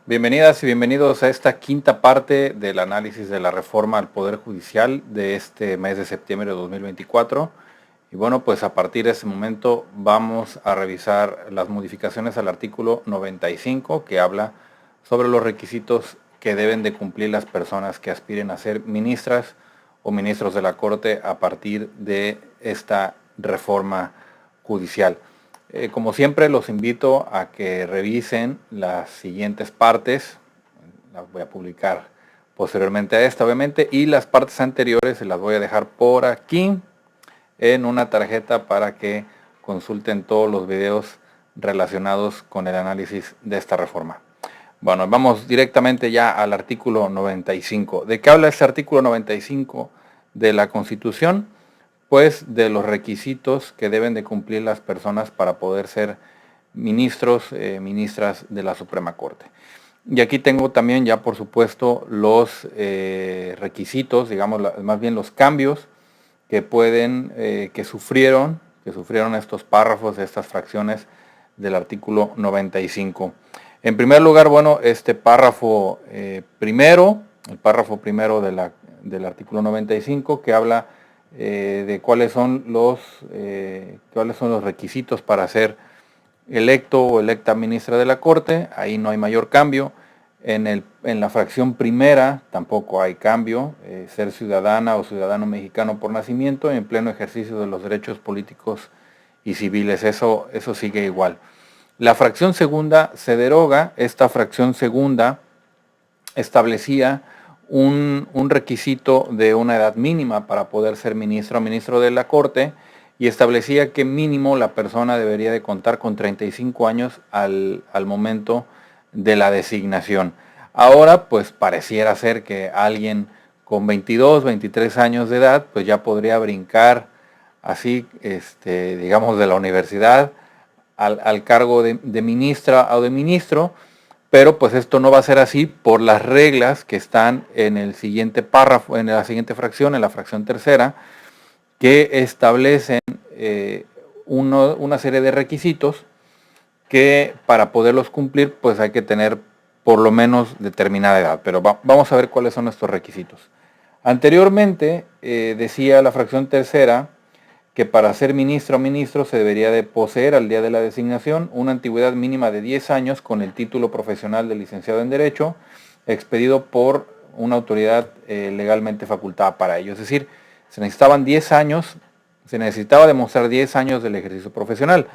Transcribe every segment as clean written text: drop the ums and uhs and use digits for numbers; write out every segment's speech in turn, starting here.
Bienvenidas y bienvenidos a esta quinta parte del análisis de la reforma al Poder Judicial de este mes de septiembre de 2024. Y bueno, pues a partir de ese momento vamos a revisar las modificaciones al artículo 95 que habla sobre los requisitos que deben de cumplir las personas que aspiren a ser ministras o ministros de la Corte a partir de esta reforma judicial. Como siempre, los invito a que revisen las siguientes partes. Las voy a publicar posteriormente a esta, obviamente, y las partes anteriores se las voy a dejar por aquí en una tarjeta para que consulten todos los videos relacionados con el análisis de esta reforma. Bueno, vamos directamente ya al artículo 95. ¿De qué habla este artículo 95 de la Constitución? Pues de los requisitos que deben de cumplir las personas para poder ser ministros, ministras de la Suprema Corte. Y aquí tengo también ya por supuesto los requisitos, digamos más bien los cambios que pueden, que sufrieron estos párrafos, estas fracciones del artículo 95. En primer lugar, bueno, este párrafo primero, el párrafo primero del artículo 95 que habla de cuáles son los requisitos para ser electo o electa ministra de la Corte. Ahí no hay mayor cambio. En la fracción primera tampoco hay cambio. Ser ciudadana o ciudadano mexicano por nacimiento en pleno ejercicio de los derechos políticos y civiles. Eso sigue igual. La fracción segunda se deroga. Esta fracción segunda establecía un requisito de una edad mínima para poder ser ministro o ministro de la Corte y establecía que mínimo la persona debería de contar con 35 años al momento de la designación. Ahora pues pareciera ser que alguien con 22, 23 años de edad pues ya podría brincar así, digamos, de la universidad al cargo de ministra o de ministro. Pero pues esto no va a ser así por las reglas que están en el siguiente párrafo, en la siguiente fracción, en la fracción tercera, que establecen una serie de requisitos que para poderlos cumplir pues hay que tener por lo menos determinada edad. Pero vamos a ver cuáles son estos requisitos. Anteriormente decía la fracción tercera que para ser ministro o ministro se debería de poseer al día de la designación una antigüedad mínima de 10 años con el título profesional de licenciado en Derecho, expedido por una autoridad legalmente facultada para ello. Es decir, se necesitaban 10 años, se necesitaba demostrar 10 años del ejercicio profesional.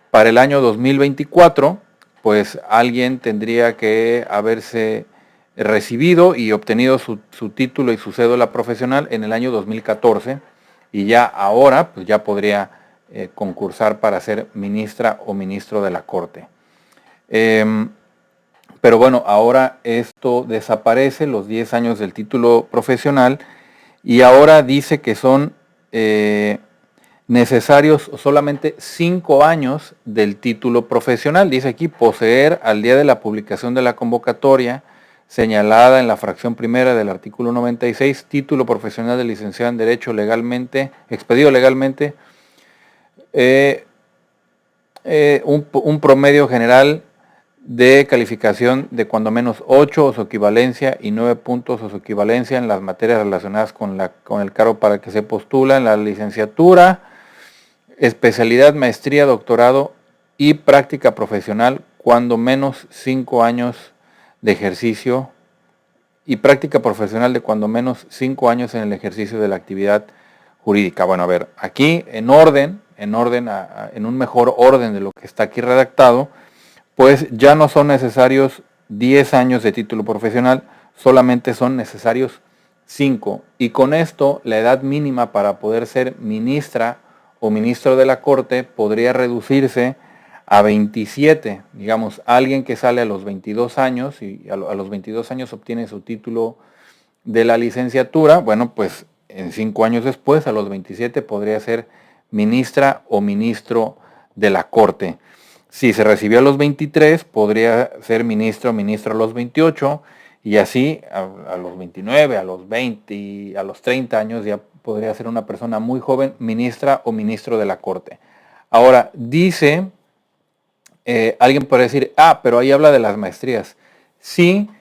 Para el año 2024, pues alguien tendría que haberse recibido y obtenido su título y su cédula profesional en el año 2014, y ya ahora pues ya podría concursar para ser ministra o ministro de la Corte. Pero bueno, ahora esto desaparece, los 10 años del título profesional, y ahora dice que son necesarios solamente 5 años del título profesional. Dice aquí, poseer al día de la publicación de la convocatoria señalada en la fracción primera del artículo 96, título profesional de licenciado en Derecho legalmente, expedido legalmente, un promedio general de calificación de cuando menos 8 o su equivalencia y 9 puntos o su equivalencia en las materias relacionadas con el cargo para el que se postula, en la licenciatura, especialidad, maestría, doctorado y práctica profesional, cuando menos 5 años de ejercicio y práctica profesional de cuando menos 5 años en el ejercicio de la actividad jurídica. Bueno, a ver, aquí en un mejor orden de lo que está aquí redactado, pues ya no son necesarios 10 años de título profesional, solamente son necesarios 5. Y con esto, la edad mínima para poder ser ministra o ministro de la Corte podría reducirse a 27. Digamos, alguien que sale a los 22 años y a los 22 años obtiene su título de la licenciatura, bueno, pues en 5 años después, a los 27, podría ser ministra o ministro de la Corte. Si se recibió a los 23, podría ser ministro o ministro a los 28, y así a los 29, a los 20, a los 30 años ya podría ser una persona muy joven ministra o ministro de la Corte. Ahora, dice, alguien puede decir, pero ahí habla de las maestrías. Sí,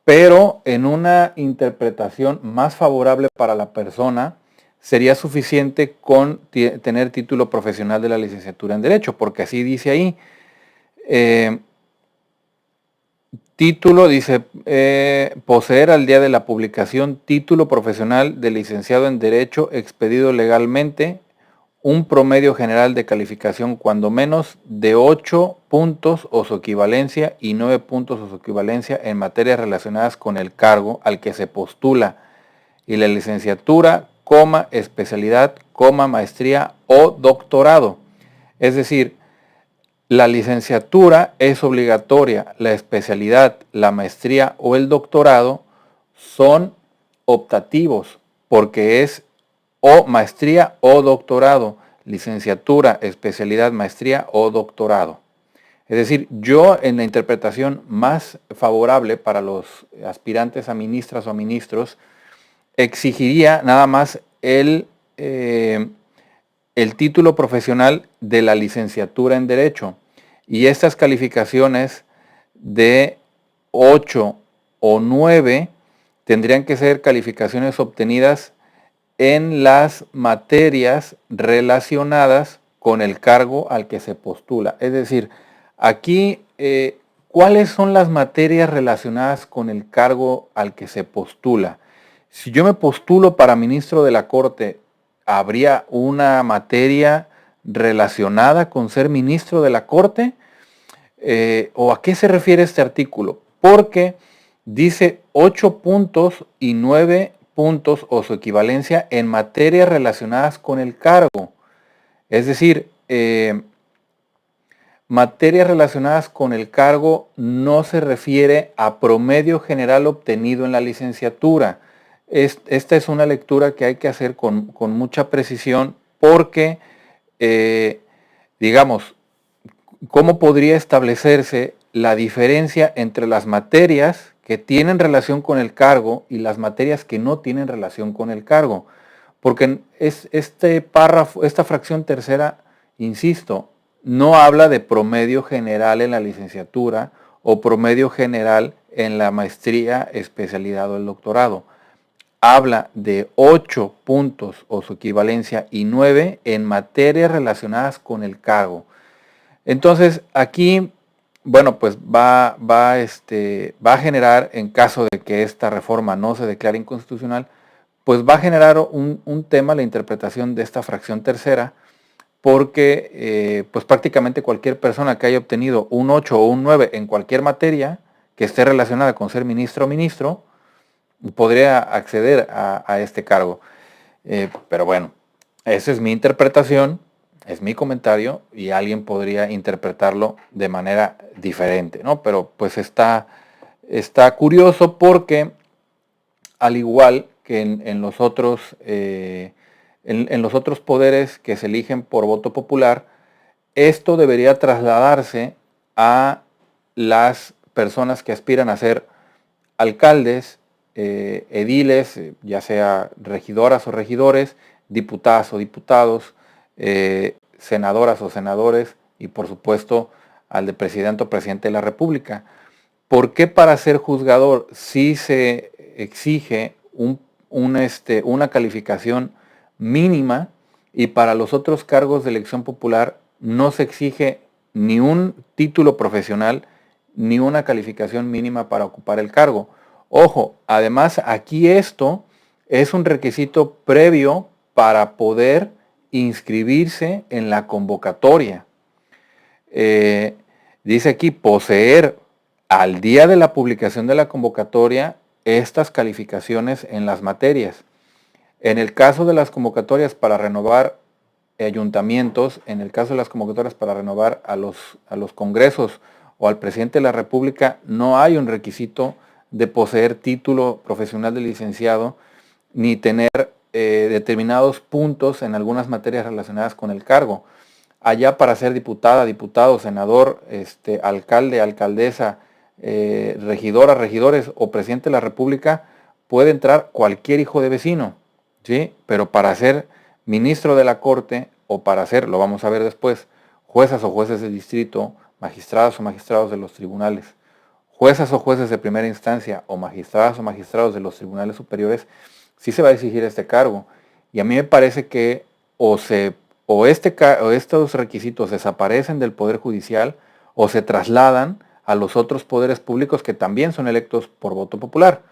pero en una interpretación más favorable para la persona, sería suficiente con tener título profesional de la licenciatura en Derecho, porque así dice ahí. Título, dice, poseer al día de la publicación título profesional de licenciado en Derecho expedido legalmente, un promedio general de calificación cuando menos de 8 puntos o su equivalencia y 9 puntos o su equivalencia en materias relacionadas con el cargo al que se postula, y la licenciatura, especialidad, maestría o doctorado. Es decir, la licenciatura es obligatoria, la especialidad, la maestría o el doctorado son optativos porque es o maestría o doctorado, licenciatura, especialidad, maestría o doctorado. Es decir, yo en la interpretación más favorable para los aspirantes a ministras o a ministros exigiría nada más el título profesional de la licenciatura en Derecho. Y estas calificaciones de 8 o 9 tendrían que ser calificaciones obtenidas en las materias relacionadas con el cargo al que se postula. Es decir, aquí, ¿cuáles son las materias relacionadas con el cargo al que se postula? Si yo me postulo para ministro de la Corte, ¿habría una materia relacionada con ser ministro de la Corte? ¿O a qué se refiere este artículo? Porque dice 8 puntos y 9 puntos o su equivalencia en materias relacionadas con el cargo. Es decir, materias relacionadas con el cargo no se refiere a promedio general obtenido en la licenciatura. Esta es una lectura que hay que hacer con mucha precisión porque, digamos, ¿cómo podría establecerse la diferencia entre las materias que tienen relación con el cargo y las materias que no tienen relación con el cargo? Porque este párrafo, esta fracción tercera, insisto, no habla de promedio general en la licenciatura o promedio general en la maestría, especialidad o el doctorado. Habla de 8 puntos o su equivalencia y 9 en materias relacionadas con el cargo. Entonces, aquí, bueno, pues va a generar, en caso de que esta reforma no se declare inconstitucional, pues va a generar un tema, la interpretación de esta fracción tercera, porque pues prácticamente cualquier persona que haya obtenido un 8 o un 9 en cualquier materia que esté relacionada con ser ministro o ministro, podría acceder a este cargo. Pero bueno, esa es mi interpretación, es mi comentario y alguien podría interpretarlo de manera diferente, ¿no? Pero pues está curioso porque al igual que en los otros, en los otros poderes que se eligen por voto popular, esto debería trasladarse a las personas que aspiran a ser alcaldes, ediles, ya sea regidoras o regidores, diputadas o diputados, senadoras o senadores y por supuesto al de presidente o presidente de la República. ¿Por qué para ser juzgador sí se exige una calificación mínima y para los otros cargos de elección popular no se exige ni un título profesional ni una calificación mínima para ocupar el cargo? Ojo, además aquí esto es un requisito previo para poder inscribirse en la convocatoria. Dice aquí, poseer al día de la publicación de la convocatoria estas calificaciones en las materias. En el caso de las convocatorias para renovar ayuntamientos, en el caso de las convocatorias para renovar a los congresos o al presidente de la República, no hay un requisito de poseer título profesional de licenciado ni tener determinados puntos en algunas materias relacionadas con el cargo. Allá para ser diputada, diputado, senador, alcalde, alcaldesa, regidora, regidores o presidente de la República, puede entrar cualquier hijo de vecino, ¿sí? Pero para ser ministro de la Corte o para ser, lo vamos a ver después, juezas o jueces de distrito, magistradas o magistrados de los tribunales, juezas o jueces de primera instancia o magistradas o magistrados de los tribunales superiores, sí se va a exigir este cargo. Y a mí me parece que o estos requisitos desaparecen del Poder Judicial o se trasladan a los otros poderes públicos que también son electos por voto popular.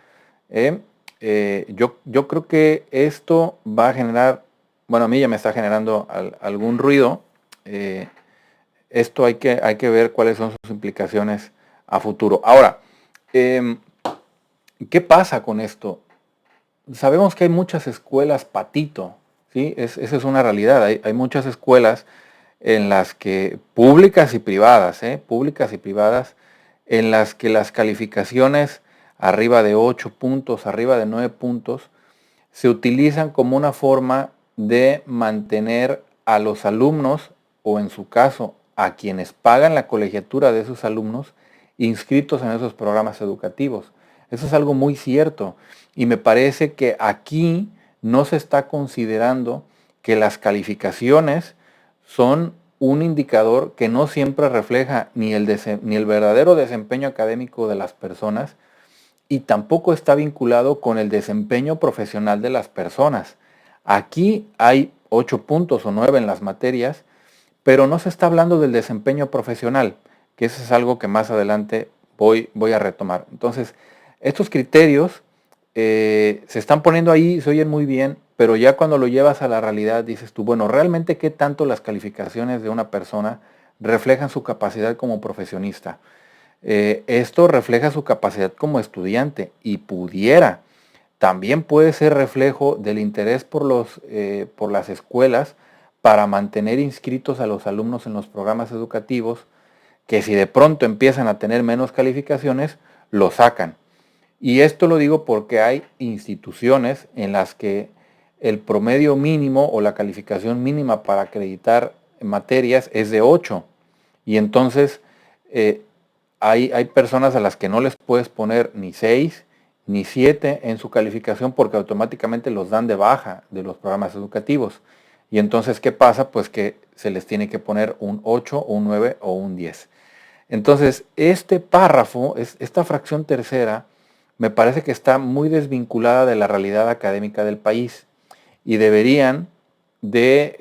Yo creo que esto va a generar, bueno, a mí ya me está generando algún ruido. Esto hay que ver cuáles son sus implicaciones a futuro. Ahora, ¿qué pasa con esto? Sabemos que hay muchas escuelas patito, ¿sí? Esa es una realidad. Hay muchas escuelas en las que, públicas y privadas, en las que las calificaciones arriba de 8 puntos, arriba de 9 puntos, se utilizan como una forma de mantener a los alumnos, o en su caso, a quienes pagan la colegiatura de esos alumnos, inscritos en esos programas educativos. Eso es algo muy cierto y me parece que aquí no se está considerando que las calificaciones son un indicador que no siempre refleja ni el verdadero desempeño académico de las personas y tampoco está vinculado con el desempeño profesional de las personas. Aquí hay 8 puntos o 9 en las materias, pero no se está hablando del desempeño profesional, que eso es algo que más adelante voy a retomar. Entonces, estos criterios se están poniendo ahí, se oyen muy bien, pero ya cuando lo llevas a la realidad dices tú, bueno, realmente qué tanto las calificaciones de una persona reflejan su capacidad como profesionista. Esto refleja su capacidad como estudiante y también puede ser reflejo del interés por las escuelas para mantener inscritos a los alumnos en los programas educativos, que si de pronto empiezan a tener menos calificaciones, lo sacan. Y esto lo digo porque hay instituciones en las que el promedio mínimo o la calificación mínima para acreditar materias es de 8. Y entonces hay personas a las que no les puedes poner ni 6 ni 7 en su calificación porque automáticamente los dan de baja de los programas educativos. Y entonces, ¿qué pasa? Pues que se les tiene que poner un 8, un 9 o un 10. Entonces, este párrafo, esta fracción tercera, me parece que está muy desvinculada de la realidad académica del país y deberían de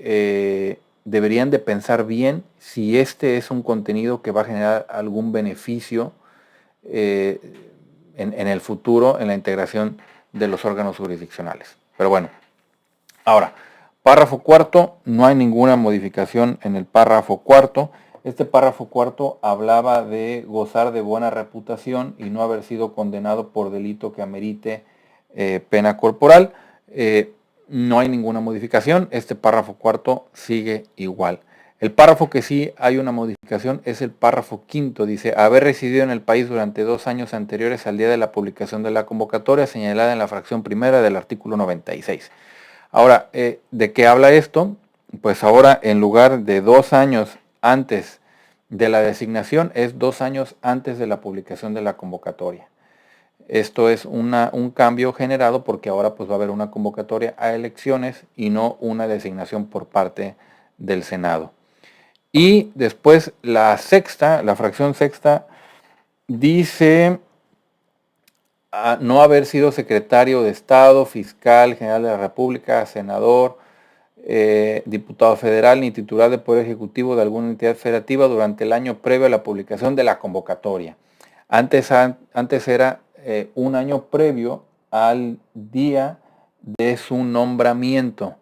pensar bien si este es un contenido que va a generar algún beneficio en el futuro en la integración de los órganos jurisdiccionales. Pero bueno, ahora, párrafo cuarto, no hay ninguna modificación en el párrafo cuarto. Este párrafo cuarto hablaba de gozar de buena reputación y no haber sido condenado por delito que amerite pena corporal. No hay ninguna modificación, este párrafo cuarto sigue igual. El párrafo que sí hay una modificación es el párrafo quinto. Dice, haber residido en el país durante 2 años anteriores al día de la publicación de la convocatoria señalada en la fracción primera del artículo 96. Ahora, ¿de qué habla esto? Pues ahora en lugar de 2 años antes de la designación, es 2 años antes de la publicación de la convocatoria. Esto es un cambio generado porque ahora pues va a haber una convocatoria a elecciones y no una designación por parte del Senado. Y después la fracción sexta, dice no haber sido secretario de Estado, fiscal general de la República, senador, diputado federal ni titular de Poder Ejecutivo de alguna entidad federativa durante el año previo a la publicación de la convocatoria. Antes era un año previo al día de su nombramiento.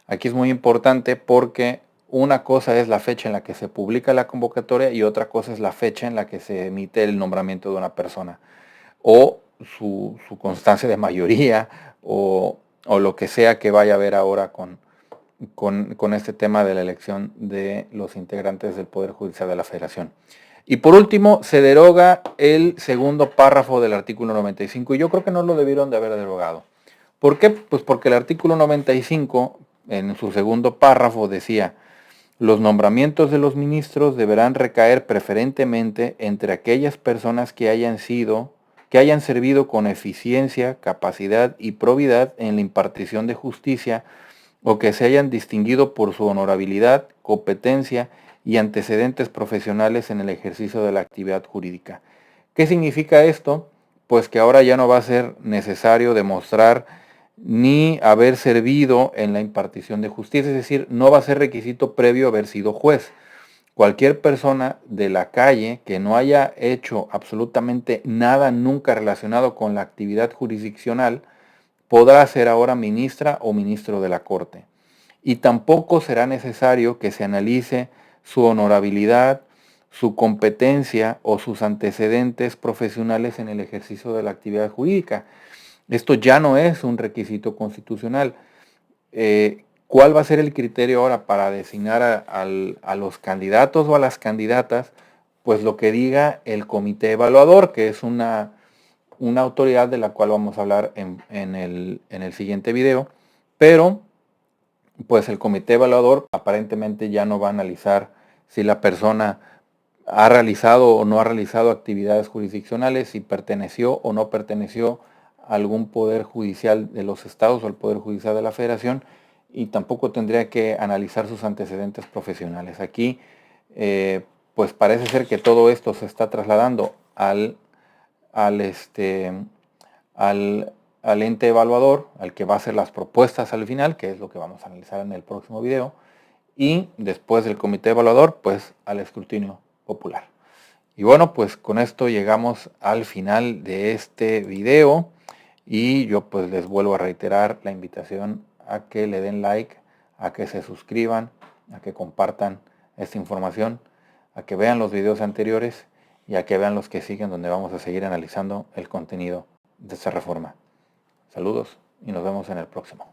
Aquí es muy importante porque una cosa es la fecha en la que se publica la convocatoria y otra cosa es la fecha en la que se emite el nombramiento de una persona o su constancia de mayoría o lo que sea que vaya a haber ahora con este tema de la elección de los integrantes del Poder Judicial de la Federación. Y por último, se deroga el segundo párrafo del artículo 95 y yo creo que no lo debieron de haber derogado. ¿Por qué? Pues porque el artículo 95 en su segundo párrafo decía, los nombramientos de los ministros deberán recaer preferentemente entre aquellas personas que hayan servido con eficiencia, capacidad y probidad en la impartición de justicia o que se hayan distinguido por su honorabilidad, competencia y antecedentes profesionales en el ejercicio de la actividad jurídica. ¿Qué significa esto? Pues que ahora ya no va a ser necesario demostrar ni haber servido en la impartición de justicia, es decir, no va a ser requisito previo haber sido juez. Cualquier persona de la calle que no haya hecho absolutamente nada nunca relacionado con la actividad jurisdiccional podrá ser ahora ministra o ministro de la Corte. Y tampoco será necesario que se analice su honorabilidad, su competencia o sus antecedentes profesionales en el ejercicio de la actividad jurídica. Esto ya no es un requisito constitucional. ¿Cuál va a ser el criterio ahora para designar a los candidatos o a las candidatas? Pues lo que diga el comité evaluador, que es una autoridad de la cual vamos a hablar en el siguiente video, pero pues el comité evaluador aparentemente ya no va a analizar si la persona ha realizado o no ha realizado actividades jurisdiccionales, si perteneció o no perteneció a algún poder judicial de los estados o al poder judicial de la federación, y tampoco tendría que analizar sus antecedentes profesionales. Aquí pues parece ser que todo esto se está trasladando al al, al ente evaluador, al que va a hacer las propuestas al final, que es lo que vamos a analizar en el próximo video, y después del comité evaluador, pues al escrutinio popular. Y bueno, pues con esto llegamos al final de este video, y yo pues les vuelvo a reiterar la invitación a que le den like, a que se suscriban, a que compartan esta información, a que vean los videos anteriores y a que vean los que siguen, donde vamos a seguir analizando el contenido de esta reforma. Saludos y nos vemos en el próximo.